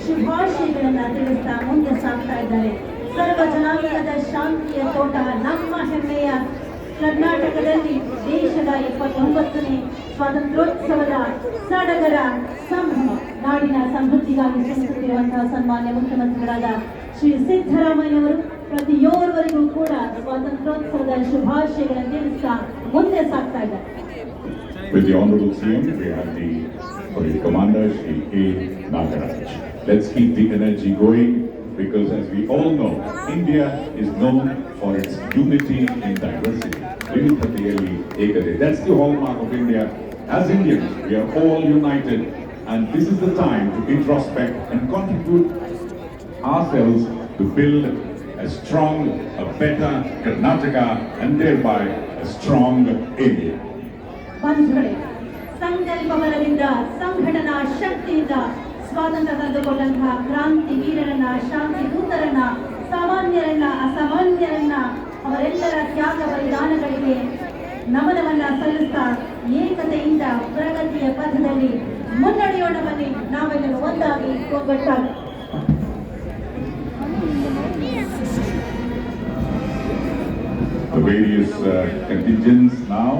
ಶುಭಾಶಯಗಳನ್ನ ತಿಳಿಸ್ತಾ ಮುಂದೆ ಸಾಗ್ತಾ ಇದ್ದಾರೆ. ಸರ್ವ ಜನಾಂಗದ ಶಾಂತಿಯ ತೋಟ ನಮ್ಮ ಹೆಮ್ಮೆಯ ಕರ್ನಾಟಕದಲ್ಲಿ ದೇಶದ 79ನೇ ಸ್ವಾತಂತ್ರ್ಯೋತ್ಸವದ ಸಡಗರ ಸಂಭ್ರಮ ನಾಡಿನ ಸಮೃದ್ಧಿಗಾಗಿ ಶ್ರಮಿಸುತ್ತಿರುವಂತಹ ಸನ್ಮಾನ್ಯ ಮುಖ್ಯಮಂತ್ರಿಗಳಾದ ಶ್ರೀ ಸಿದ್ದರಾಮಯ್ಯನವರು ಪ್ರತಿಯೋರ್ವರಿಗೂ ಕೂಡ ಸ್ವಾತಂತ್ರ್ಯೋತ್ಸವದ ಶುಭಾಶಯಗಳನ್ನು ತಿಳಿಸ್ತಾ ಮುಂದೆ ಸಾಗ್ತಾ ಇದ್ದಾರೆ. With the Honorable CM, we have the Parade Commander, Shri A. Nagaraj. Let's keep the energy going because as we all know, India is known for its unity in diversity. Vividhatiyalli ekate. That's the hallmark of India. As Indians, we are all united and this is the time to introspect and contribute ourselves to build a strong, a better Karnataka and thereby a strong India. ಬಂಧುಗಳೇ, ಸಂಕಲ್ಪ ಬಲದಿಂದ ಸಂಘಟನಾ ಶಕ್ತಿಯಿಂದ ಸ್ವಾತಂತ್ರ್ಯ ತಂದುಕೊಂಡಂತಹ ಕ್ರಾಂತಿ ವೀರರನ್ನ, ಶಾಂತಿ ದೂತರನ್ನ, ಸಾಮಾನ್ಯರನ್ನ, ಅಸಾಮಾನ್ಯರನ್ನ, ಅವರೆಲ್ಲರ ತ್ಯಾಗ ಬಲಿದಾನಗಳಿಗೆ ನಮನವನ್ನ ಸಲ್ಲಿಸ್ತಾ ಏಕತೆಯಿಂದ ಪ್ರಗತಿಯ ಪಥದಲ್ಲಿ ಮುನ್ನಡೆಯೋಣ. ಬನ್ನಿ, ನಾವೆಲ್ಲರೂ ಒಂದಾಗಿ ಒಗ್ಗಟ್ಟಾಗಿ. The various contingents now.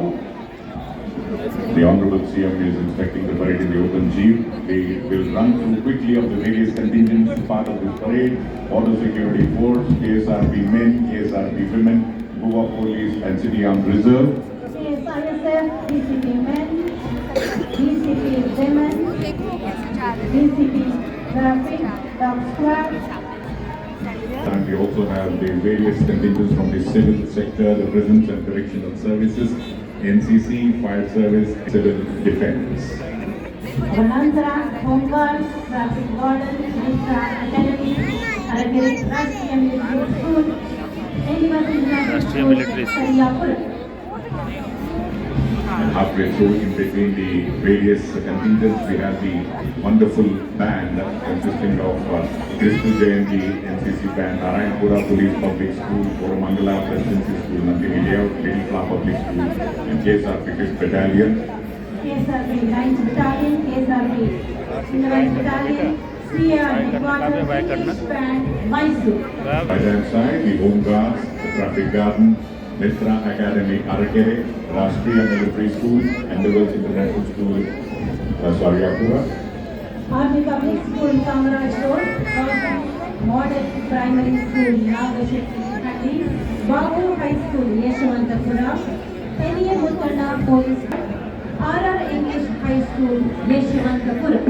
The Honorable CM is inspecting the parade in the open jeep. They will run through quickly of the various contingents part of this parade. Border Security Force, KSRP men, KSRP women, Goa Police and City Armed Reserve. KSISF, DCP men, DCP women, DCP traffic, dog squad. And we also have the various contingents from the civil sector, the prisons and correctional services, NCC, fire service, civil defense. Vanantara, Home Guard, Traffic Warden, Extra Academy, Aragiri, Rashtriya Military School, Rashtriya Military Sariyapur. And halfway through, in between the various contingents, we have the wonderful band consisting of Crystal Jayanti, NCC band, Narayanpura Police Public School, Koramangala Presidency School, Nandini Layout, Little Flower Public School, and KSRP Battalion. KSRP 9th Battalion, KSRP 11th Battalion, CR Headquarters, band, Mysore. Right hand side, the Home Guards, the Traffic Garden, Mitra Academy, Arakere, Rashtriya Military School, and the World International School, Sariyapura. Army Public School, Kamaraj Road, Model Primary School, Nagashetty, Babu High School, Yeshwantapura, NA Muttanna Police, RR English High School, Yeshwantapura.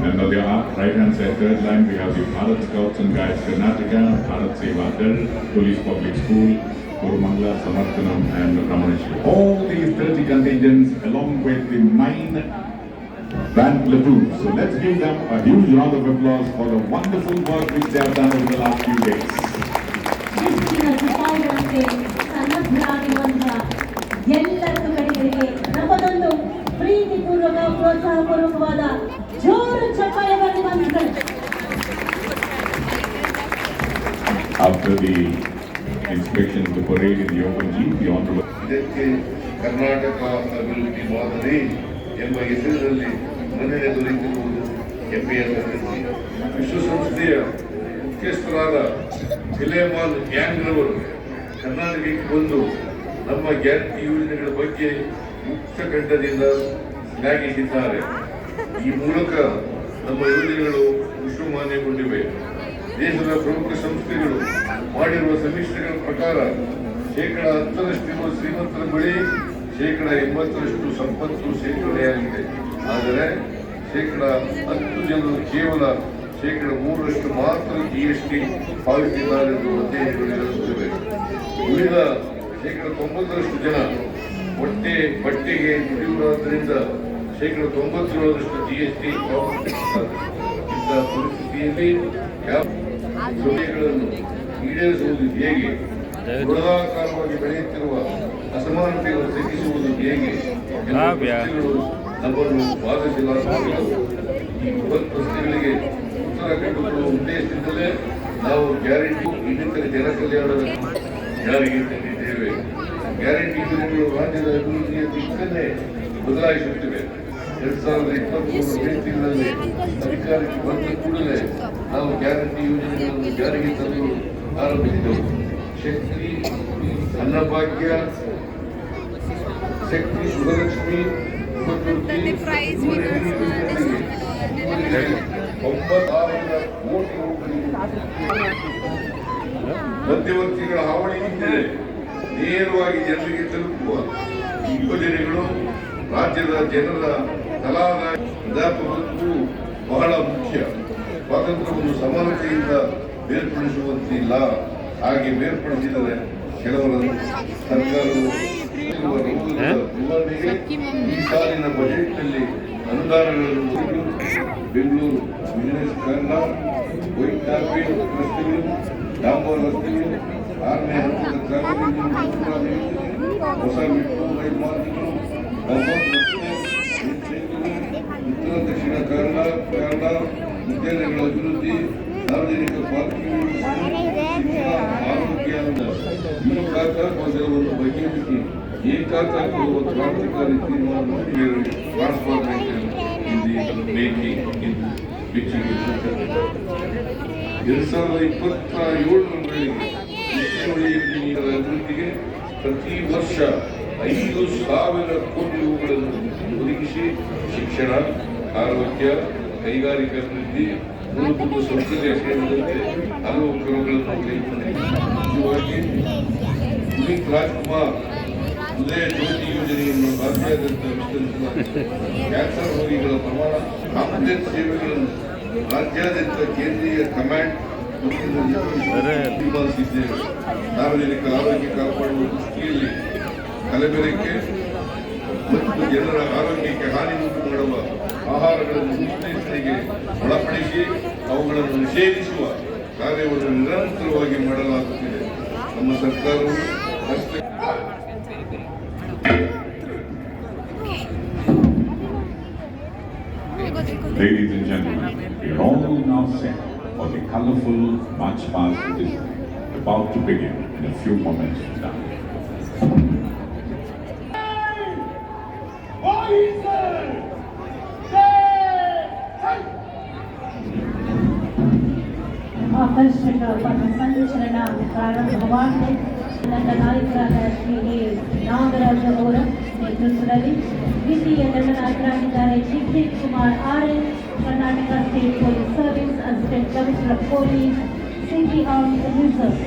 And on the right hand side, third line, we have the Bharat Scouts and Guides Karnataka, Bharat Seva Dal, Police Public School, Koramangala, Samarthanam and Ramaneshwar. All these 30 contingents along with the 9 band platoons. So let's give them a huge round of applause for the wonderful work which they have done over the last few days. ಹೆಚ್ಚಿನ ಸಿಪಾಯಿಗಳಂತೆ ಸನ್ನದ್ಧರಾಗಿರುವಂತಹ ಎಲ್ಲ ತುಕಡಿಗಳಿಗೆ ನಮ್ಮದೊಂದು ಪ್ರೀತಿಪೂರ್ವಕ ಪ್ರೋತ್ಸಾಹಪೂರ್ವಕವಾದ ಜೋರು ಚಪ್ಪಾಳೆ ಬರಲಿ ಬಂಧುಗಳು. After the inspection of the parade in the open jeep, the Honorable ಇದಕ್ಕೆ ಕರ್ನಾಟಕ ಅಭಿವೃದ್ಧಿ ಮಾದರಿ ಎಂಬ ಹೆಸರಿನಲ್ಲಿ ಮನ್ನಣೆ ದೊರೆತಿರುವುದು ಹೆಮ್ಮೆಯ ಸಂಗತಿ. ವಿಶ್ವಸಂಸ್ಥೆಯ ಮುಖ್ಯಸ್ಥರಾದ ಫಿಲೆಮಾನ್ ಯಾಂಗ್ರವರು ಕರ್ನಾಟಕಕ್ಕೆ ಬಂದು ನಮ್ಮ ಗ್ಯಾರಂಟಿ ಯೋಜನೆಗಳ ಬಗ್ಗೆ ಮುಕ್ತ ಕಂಠದಿಂದ ಶ್ಲಾಘಿಸಿದ್ದಾರೆ. ಈ ಮೂಲಕ ನಮ್ಮ ಯೋಜನೆಗಳು ವಿಶ್ವಮಾನ್ಯಗೊಂಡಿವೆ. ದೇಶದ ಪ್ರಮುಖ ಸಂಸ್ಥೆಗಳು ಮಾಡಿರುವ ಸಮೀಕ್ಷೆಗಳ ಪ್ರಕಾರ 10% ಶ್ರೀಮಂತರ ಬಳಿ 80% ಸಂಪತ್ತು ಶೇಖರಣೆಯಾಗಿದೆ. ಆದರೆ 10% ಜನರು ಕೇವಲ 3% ಮಾತ್ರ GST ಪಾವತಿಸಿದ್ದಾರೆ ಎಂದು ಅಧ್ಯಯನಗಳು ಹೇಳುತ್ತವೆ. ಉಳಿದ 90% ಜನ ಬಟ್ಟೆಗೆ ದುಡಿಯುವುದರಿಂದ 97% GST ಪಾವತಿಸುತ್ತಾರೆ. ಇಂತಹ ಪರಿಸ್ಥಿತಿಯಲ್ಲಿ ಯೋಜನೆಗಳನ್ನು ಈಡೇರಿಸುವುದು ಹೇಗೆ, ಬೃಹದಾಕಾರವಾಗಿ ಬೆಳೆಯುತ್ತಿರುವ ಅಸಮಾನತೆಯನ್ನು ತಗ್ಗಿಸುವುದು ಹೇಗೆ ನಮ್ಮನ್ನು ಬಾಧಿಸಲಾಗುತ್ತಿದ್ದವು. ಈ ಬೃಹತ್ ಪ್ರಶ್ನೆಗಳಿಗೆ ಉತ್ತರ ಕಂಡುಕೊಳ್ಳುವ ಉದ್ದೇಶದಿಂದಲೇ ನಾವು ಗ್ಯಾರಂಟಿ ಇನ್ನಿತರ ಜನಕಲ್ಯಾಣದ ಜಾರಿಗೆ ತಂದಿದ್ದೇವೆ. ಗ್ಯಾರಂಟಿ ಯೋಜನೆಗಳು ರಾಜ್ಯದ ಅಭಿವೃದ್ಧಿಯ ದಿಕ್ಕನ್ನೇ ಬದಲಾಯಿಸುತ್ತಿವೆ. 2023 ಮೇ ತಿಂಗಳಲ್ಲಿ ಅಧಿಕಾರಕ್ಕೆ ಬಂದ ಕೂಡಲೇ ನಾವು ಗ್ಯಾರಂಟಿ ಯೋಜನೆಗಳನ್ನು ಜಾರಿಗೆ ತರಲು ಆರಂಭಿಸಿದೆವು. ಶಕ್ತಿ ಅನ್ನಭಾಗ್ಯ, ಶಕ್ತಿ ಸುಭಲಕ್ಷ್ಮಿ, 9,000 ಕೋಟಿ ರೂಪಾಯಿ ಮಧ್ಯವರ್ತಿಗಳ ಹಾವಳಿ ಇದ್ದರೆ ನೇರವಾಗಿ ಜನರಿಗೆ ತಲುಪುವ ಈ ಯೋಜನೆಗಳು ರಾಜ್ಯದ ಜನರ ತಲಾದಾಯ ಪ್ರಜಾಪ್ರಭುತ್ವವು ಬಹಳ ಮುಖ್ಯ. ಸ್ವಾತಂತ್ರ್ಯವನ್ನು ಸಮಾನತೆಯಿಂದ ಬೇರ್ಪಡಿಸುವಂತಿಲ್ಲ. ಹಾಗೆ ಬೇರ್ಪಡಿಸಿದರೆ ಕೆಲವರ ಸರ್ಕಾರವು ನಿವಾರಣೆಗೆ ಈ ಸಾಲಿನ ಬಜೆಟ್ನಲ್ಲಿ ಅನುದಾನಗಳನ್ನು Bengaluru business corridor, white carpet ರಸ್ತೆಗಳು, ಡಾಂಬರ್ ರಸ್ತೆಗಳು, 6ನೇ ಹಂತದ ಟ್ರಾಫಿಕ್ ಹೊಸ ಮೆಟ್ರೋ ರೈಲು ಮಾರ್ಗಗಳು, ಉತ್ತರ ದಕ್ಷಿಣ ಕಾರಿಡಾರ್, ಉದ್ಯಾನಗಳ ಅಭಿವೃದ್ಧಿ, ಸಾರ್ವಜನಿಕ ಪಾರ್ಕಿಂಗ್, ಆರೋಗ್ಯ ಈ ಖಾತಾಪತ್ರವನ್ನು ಬಗೆಹರಿಸಿ ಏಕಾತ್ಮಕ ಕ್ರಾಂತಿಕಾರಿ ತೀರ್ಮಾನವನ್ನು transformation in the making in ಬಿಚಿಂಗ್ 2027ರಲ್ಲಿ ನೀರಿನ ಅಭಿವೃದ್ಧಿಗೆ ಪ್ರತಿ ವರ್ಷ 5,000 ಕೋಟಿ ರೂಗಳನ್ನು ಒದಗಿಸಿ ಶಿಕ್ಷಣ, ಆರೋಗ್ಯ, ಕೈಗಾರಿಕಾ ಅಭಿವೃದ್ಧಿ, ಮೂಲಭೂತ ಸೌಕರ್ಯ ಸೇರಿದಂತೆ ಹಲವು ಕ್ರಮಗಳನ್ನು ಕೈಗೊಂಡಿದೆ. ಪುನೀತ್ ರಾಜ್ಕುಮಾರ್ ಉದಯ ಜ್ಯೋತಿ ಯೋಜನೆಯನ್ನು ರಾಜ್ಯಾದ್ಯಂತ ವಿಸ್ತರಿಸಲಾಗಿದೆ. ಕ್ಯಾನ್ಸರ್ ರೋಗಿಗಳ ಪ್ರಮಾಣ ಆಂಬುಲೆನ್ಸ್ ಸೇವೆಗಳನ್ನು ರಾಜ್ಯಾದ್ಯಂತ ಕೇಂದ್ರೀಯ ಕಮಾಂಡ್ ನಿರ್ವಹಿಸಿದ್ದೇವೆ. ಸಾರ್ವಜನಿಕ ಆರೋಗ್ಯ ಕಾಪಾಡುವ ದೃಷ್ಟಿಯಲ್ಲಿ ಕಲಬೆರಕೆ ಮತ್ತು ಜನರ ಆರೋಗ್ಯಕ್ಕೆ ಹಾನಿ ಉಂಟು ಮಾಡುವ ಆಹಾರಗಳನ್ನು ವಿಶ್ಲೇಷಣೆಗೆ ಒಳಪಡಿಸಿ ಅವುಗಳನ್ನು ನಿಷೇಧಿಸುವ ಕಾರ್ಯವನ್ನು ನಿರಂತರವಾಗಿ ಮಾಡಲಾಗುತ್ತಿದೆ. ನಮ್ಮ ಸರ್ಕಾರವು ಅಷ್ಟೇ Ladies and gentlemen, we are all now set for the colorful march past that is about to begin in a few moments from now. ಆಕರ್ಷಕ ಪಥಸಂಚಲನ ಪ್ರಾರಂಭವಾಗಿದೆ. ನನ್ನ ನಾಯಕರಾದ ಶ್ರೀ ಎ. ನಾಗರಾಜ್ ಅವರ ನೇತೃತ್ವದಲ್ಲಿ ದ್ವಿತೀಯ ದಂಡನಾಯಕರಾಗಿದ್ದಾರೆ Jignesh Kumar RN, Karnataka state police service assistant commissioner police, city armed reserve.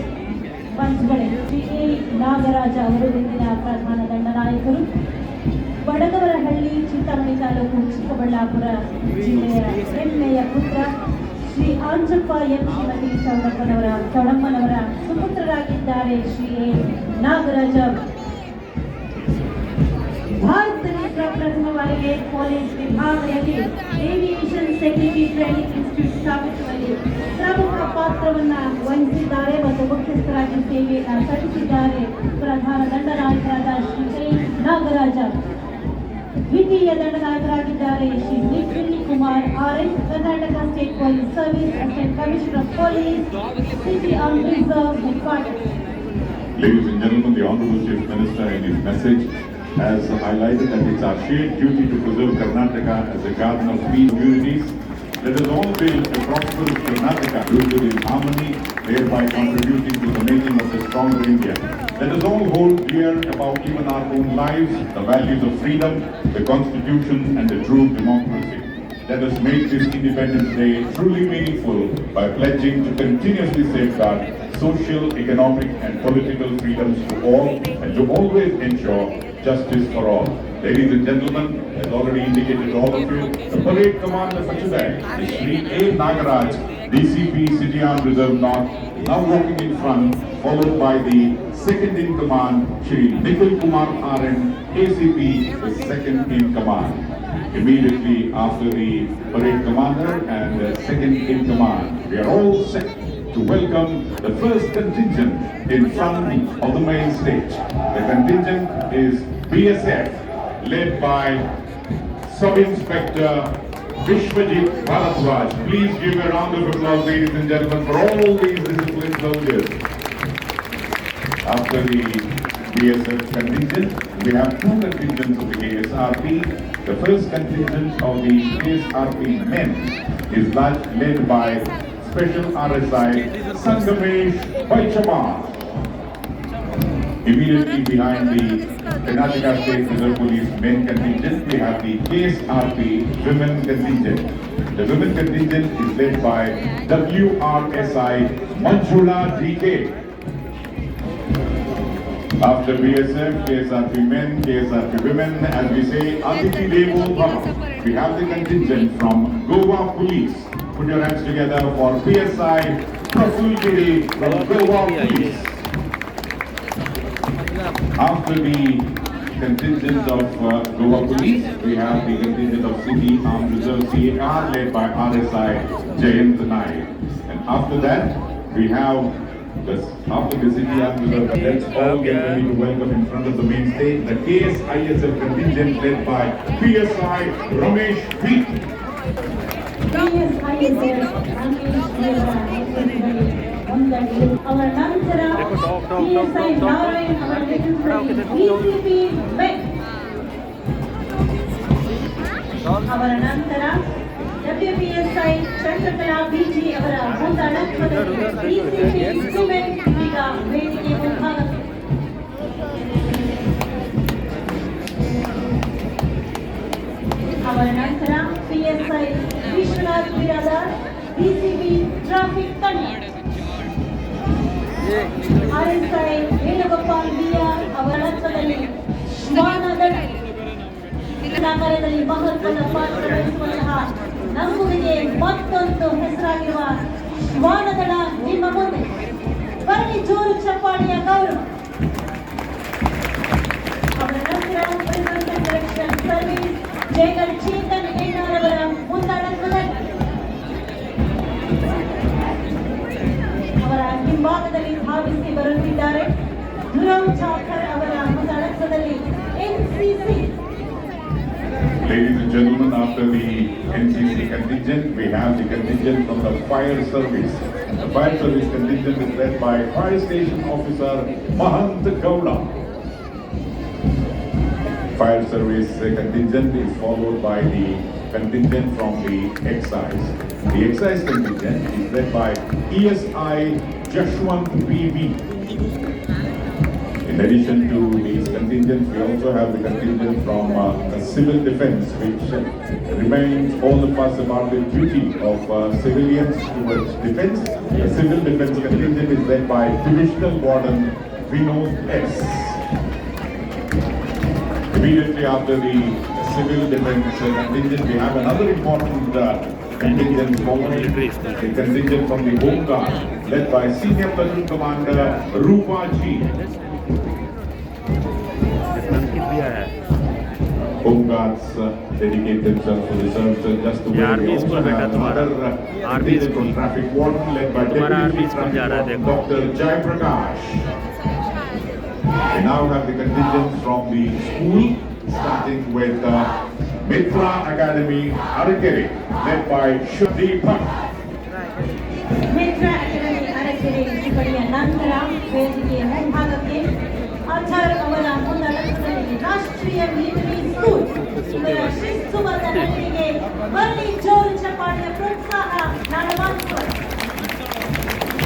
ಪಂಚ್ಗಳೇ ಶ್ರೀ ಎ. ನಾಗರಾಜ ಅವರು ಇಂದಿನ ಪ್ರಧಾನ ದಂಡನಾಯಕರು. ಬಡಗವರಹಳ್ಳಿ, ಚಿಂತಾಮಣಿ ತಾಲೂಕು, ಚಿಕ್ಕಬಳ್ಳಾಪುರ ಜಿಲ್ಲೆಯ ಹೆಮ್ಮೆಯ ಪುತ್ರ ಶ್ರೀ ಆಂಜಪ್ಪ ಎಂ ಶ್ರೀಮತಿ ಚೌಡಮ್ಮನವರ ಸುಪುತ್ರರಾಗಿದ್ದಾರೆ ಶ್ರೀ ಎ. ನಾಗರಾಜ. ಭಾರತದಲ್ಲಿ ಪ್ರಪ್ರಥಮ ಬಾರಿಗೆ ಪೊಲೀಸ್ ವಿಭಾಗದಲ್ಲಿ ಏವಿಯೇಷನ್ ಸೆಕ್ಯೂರಿಟಿ ಟ್ರೈನಿಂಗ್ ಇನ್ಸ್ಟಿಟ್ಯೂಟ್ ಸ್ಥಾಪಿಸುವಲ್ಲಿ ಪ್ರಮುಖ ಪಾತ್ರವನ್ನು ವಹಿಸಿದ್ದಾರೆ ಮತ್ತು ಮುಖ್ಯಸ್ಥರಾಗಿ ಸೇವೆಯನ್ನು ಸಲ್ಲಿಸಿದ್ದಾರೆ ಪ್ರಧಾನ ದಂಡನಾಯಕರಾದ ಶ್ರೀ ಎ. ನಾಗರಾಜ. ದ್ವಿತೀಯ ದಂಡನಾಯಕರಾಗಿದ್ದಾರೆ Shri Nikhil Kumar RN, Karnataka state police service assistant commissioner police, city armed reserve headquarters. Ladies and gentlemen, the Honorable Chief Minister in his message has highlighted that it's our shared duty to preserve Karnataka as a garden of peace communities. Let us all build a prosperous Karnataka rooted in harmony, thereby contributing to the making of a stronger India. Let us all hold dear about even our own lives, the values of freedom, the Constitution and the true democracy. Let us make this Independence Day truly meaningful by pledging to continuously safeguard social, economic and political freedoms to all and to always ensure justice for all. Ladies and gentlemen, as already indicated to all of you, the parade commander for today is Shri A. Nagaraj, DCP City Armed Reserve North, now walking in front, followed by the second in command, Shri Nikhil Kumar RN, ACP, the second in command. Immediately after the parade commander and the second in command, we are all set to welcome the first contingent in front of the main stage. The contingent is BSF, led by Sub-Inspector Vishwajit Bharadwaj. Please give a round of applause, ladies and gentlemen, for all these disciplined soldiers. After the BSF contingent, we have two contingents of the KSRP, The first contingent of the KSRP men is led by Special RSI Sangamesh Baichaman. Immediately behind the Karnataka State Reserve Police men contingent, we have the KSRP women contingent. The women contingent is led by WRSI Manjula DK. After BSF, KSRP men, KSRP women, as we say, Aditi Devo Bhava. We have the contingent from Goa Police. Put your hands together for PSI Praful Giri from Goa Police. After the contingent of Goa Police, we have the contingent of City Armed Reserve CAR led by RSI Jayant Naik. And after that, we have after the City Armed Reserve, let's all get ready to welcome in front of the main stage the KSISF contingent led by PSI Ramesh V. ಅವರ ನಂತರ PSI Narayan ಅವರ ನೇತೃತ್ವದಲ್ಲಿ DCP men. ಅವರ ನಂತರ WPSI Chandrakala busy ಅವರ ಮುಂದಾಳತ್ವದಲ್ಲಿ DCP women ಈಗ ವೇದಿಕೆ ಮುಂಭಾಗಕ್ಕೆ. ಅವರ ನಂತರ PSI Vishwanath Biradar DCP traffic ತಂಡ. RSI ವೇಣುಗೋಪಾಲ್ ಬಿಆರ್ ಅವರ ನೇತೃತ್ವದಲ್ಲಿ ಶ್ವಾನದಳ ಕಾರ್ಯದಲ್ಲಿ ಮಹತ್ವದ ಪಾತ್ರ ವಹಿಸುವಂತಹ ನಮ್ಮೂರಿಗೆ ಮತ್ತೊಂದು ಹೆಸರಾಗಿರುವ ಶ್ವಾನದಳ ನಿಮ್ಮ ಮುಂದೆ ಬರಲಿ ಜೋರು ಚಪ್ಪಾಳೆಯ ಗೌರವ. ಅವರ ನಂತರ ಕಲೆಕ್ಷನ್ ಸರ್ವಿಸ್ ಜಯಗಲ್ ಚೇತನ್ ಎನ್ಆರ್ ಅವರ ಮುಂದಾಳತ್ವದಲ್ಲಿ ಅವರ ಹಿಂಭಾಗದಲ್ಲಿ ಧಾವಿಸಿ ಬರುತ್ತಿದ್ದಾರೆ ಧ್ರುವ್ ಚಾಕರ್ ಅವರ ಮುಂದಾಳತ್ವದಲ್ಲಿ NCC. Ladies and gentlemen, after the NCC contingent, we have the contingent from the fire service. The fire service contingent is led by Fire Station Officer Mahant Gowda. Fire service contingent is followed by the contingent from the excise. The excise contingent is led by ESI Jashwant PV. In addition to these contingents, we also have the contingent from civil defense, which reminds all of us about the duty of civilians towards defense. The civil defense contingent is led by Divisional Warden Vinod S. Immediately after the civil defense contingent, we have another important contingent following the contingent from the Home Guard, led by Senior Platoon Commander Rupa G. Home Guards dedicate themselves to the service just to where we also have another contingent from Traffic Warden, led by Deputy Traffic Warden Dr. Jai Prakash. We now have the contingent from the school, starting with Mitra Academy, Arakere, led by Shruti Bhatt. Mitra Academy, Arakere, Shukariya Nantara, ವೇದಿಕೆಯ ಮುಂಭಾಗಕ್ಕೆ ಆಚಾರ್ ಅವರ ಮುಂದಾಳತ್ವದಲ್ಲಿ ರಾಷ್ಟ್ರೀಯ military school ಇವರ ಶಿಸ್ತುಬದ್ಧ ನಟನೆಗೆ ಬರಲಿ ಜೋರು ಚಪ್ಪಾಳೆಯ ಪ್ರೋತ್ಸಾಹ ನಾಡಮಾಡುವ.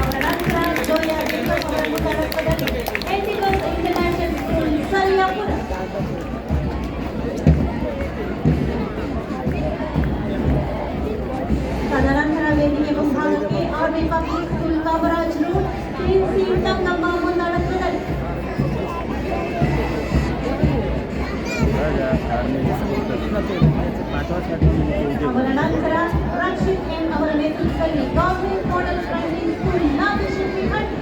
ಅವರ ನಂತರ ಜೋಯಾ ದೇವಸ್ ಅವರ ಮುಂದಾಳತ್ವದಲ್ಲಿ ಎಂಡಿಗಸ್ ಇಂಟರ್ನ್ಯಾಷನಲ್ ಸ್ಕೂಲ್ ಸಲ್ಲಾಪುರ. ತದನಂತರ ವೇದಿಕೆ ಮುಂಭಾಗಕ್ಕೆ army public school Kamaraj road TNC Tammamma ಮುಂದಾಳತ್ವದಲ್ಲಿ. ಅವರ ನಂತರ ರಕ್ಷಿತ್ ಎನ್ ಅವರ ನೇತೃತ್ವದಲ್ಲಿ government model primary school Nagashettihalli.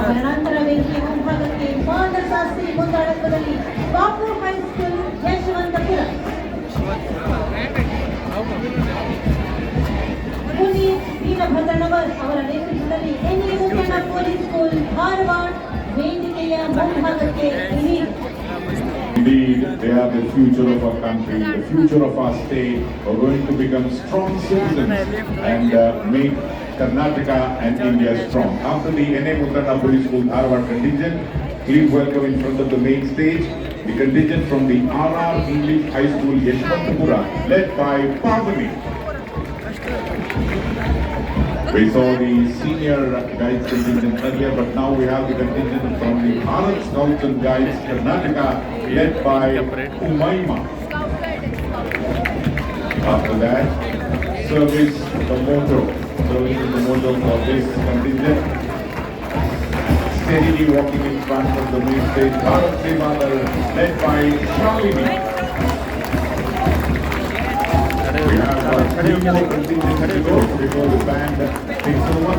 ಅವರ ನಂತರ ವೇದಿಕೆ ಮುಂಭಾಗಕ್ಕೆ ಮಾನಸಾಸ್ತಿ ಮುಂದಾಳತ್ವದಲ್ಲಿ ಬಾಪು ಹೈಸ್ಕೂಲ್ ಯಶವಂತಪುರ. ಪುನೀತ್ ವೀರಭದ್ರನವರ್ ಅವರ ನೇತೃತ್ವದಲ್ಲಿ NA ಮುಖಂಡ ಪೊಲೀಸ್ ಸ್ಕೂಲ್ ಧಾರವಾಡ ವೇದಿಕೆಯ ಮುಂಭಾಗಕ್ಕೆ ಇಳಿಯಿರಿ. Indeed, they are the future of our country, the future of our state. We're going to become strong citizens and make Karnataka and India strong. After the NA Mutrana Police School Dharwad contingent, Please welcome in front of the main stage the contingent from the RR English High School Yeshwantpura, led by Pavani. We saw the senior guides contingent earlier, but now we have the contingent from the Bharat Scouts and Guides Karnataka, led by Umaima. After that, service the motto. Service is the motto for this contingent. Steadily walking in front of the main stage, Bharat Sevadar, led by Shalini. We have 3 more contingents to go before the band takes over.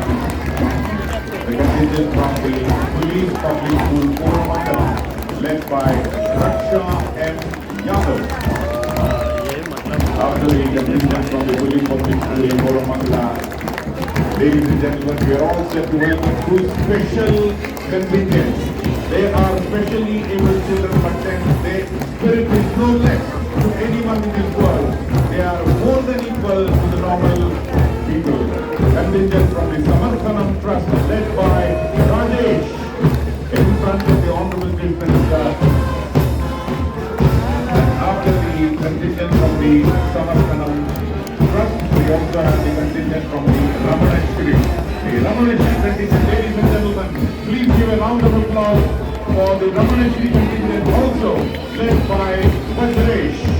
The contingent from the Police Public School Coromandel, led by Raksha M. Yadav. After the contingent from the Police Public School in Coromandel, ladies and gentlemen, we are all set to welcome two special contingents. They are specially able children, but then their spirit is no less to anyone in this world. They are more than equal to the normal people. Contingent from the Samarthanam Trust, led by Rajesh, in front of the Honorable Chief Minister. After the contingent from the Samarthanam Trust, we also have the contingent from the Ramaneshwari. The Ramaneshwari contingent, ladies and gentlemen, please give a round of applause for the Ramaneshwari contingent, also led by Vajresh.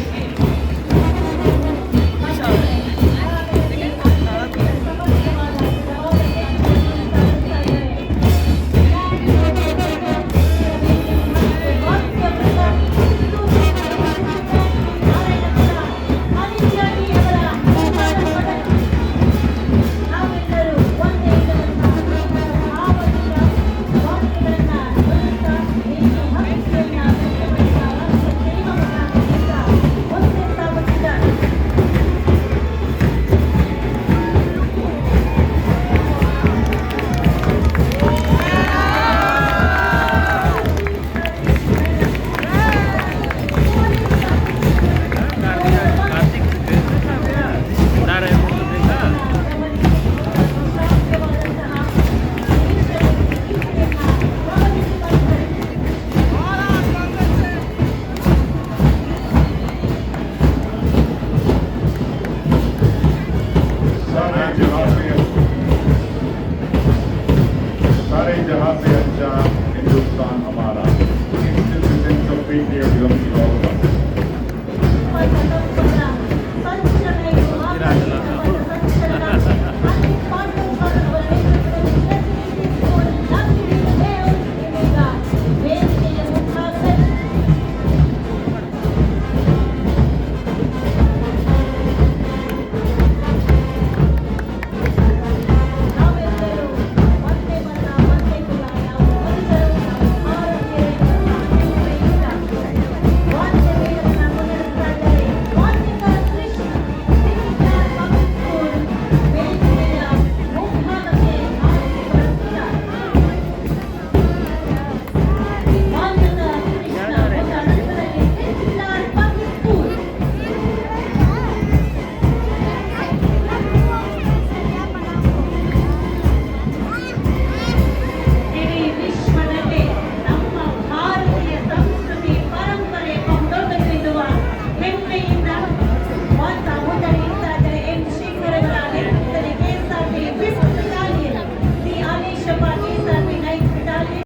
सारे जहां से अच्छा हिंदुस्तान हमारा, इस sense of patriotism की